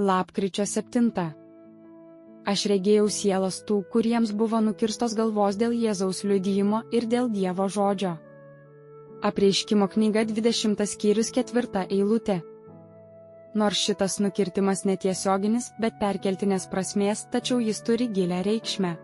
Lapkričio 7. Aš regėjau sielas tų, kuriems buvo nukirstos galvos dėl Jėzaus liudijimo ir dėl Dievo žodžio. Apreiškimo knyga 20 skyrius 4 eilutė. Nors šitas nukirtimas netiesioginis, bet perkeltinės prasmės, tačiau jis turi gilią reikšmę.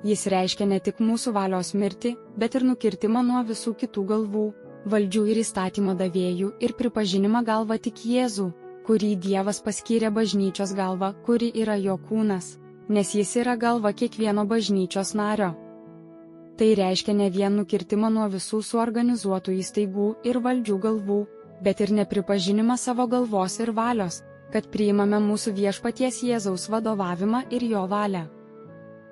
Jis reiškia ne tik mūsų valios mirtį, bet ir nukirtimą nuo visų kitų galvų, valdžių ir įstatymo davėjų ir pripažinimą galva tik Jėzų, kurį Dievas paskyrė bažnyčios galva, kuri yra jo kūnas, nes jis yra galva kiekvieno bažnyčios nario. Tai reiškia ne vien nukirtimą nuo visų suorganizuotų įstaigų ir valdžių galvų, bet ir nepripažinimą savo galvos ir valios, kad priimame mūsų viešpaties Jėzaus vadovavimą ir jo valią.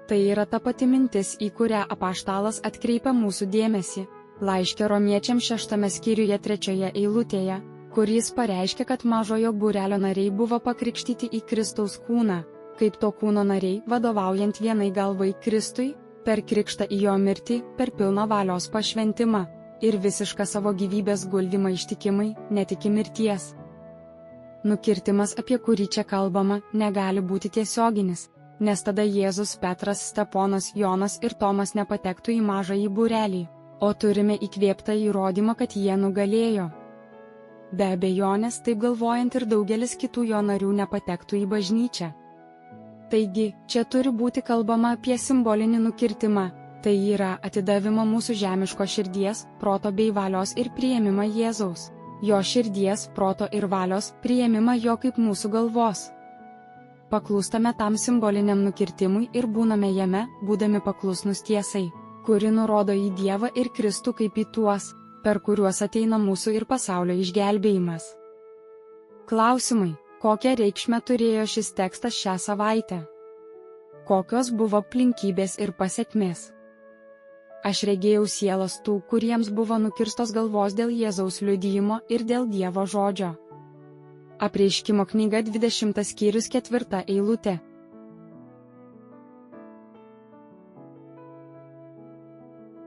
Tai yra ta pati mintis, į kurią apaštalas atkreipia mūsų dėmesį, laiške Romiečiams 6 skyriuje 3 eilutėje, kur jis pareiškia, kad mažojo būrelio nariai buvo pakrikštyti į Kristaus kūną, kaip to kūno nariai, vadovaujant vienai galvai Kristui, per krikštą į jo mirtį, per pilną valios pašventimą ir visišką savo gyvybės guldymą ištikimai, net iki mirties. Nukirtimas, apie kurį čia kalbama, negali būti tiesioginis, nes tada Jėzus, Petras, Steponas, Jonas ir Tomas nepatektų į mažąjį būrelį, o turime įkvėptą įrodymą, kad jie nugalėjo. Be abejonės, taip galvojant ir daugelis kitų jo narių nepatektų į bažnyčią. Taigi, čia turi būti kalbama apie simbolinį nukirtimą, tai yra atidavimą mūsų žemiško širdies, proto bei valios ir priėmimą Jėzaus, jo širdies, proto ir valios, priėmimą jo kaip mūsų galvos. Paklūstame tam simboliniam nukirtimui ir būname jame, būdami paklusnus tiesai, kuri nurodo į Dievą ir Kristų kaip į tuos, per kuriuos ateina mūsų ir pasaulio išgelbėjimas. Klausimai: kokią reikšmę turėjo šis tekstas šią savaitę? Kokios buvo aplinkybės ir pasekmės? Aš regėjau sielas tų, kuriems buvo nukirstos galvos dėl Jėzaus liudijimo ir dėl Dievo žodžio. Apreiškimo knyga 20 skyrius 4 eilutė.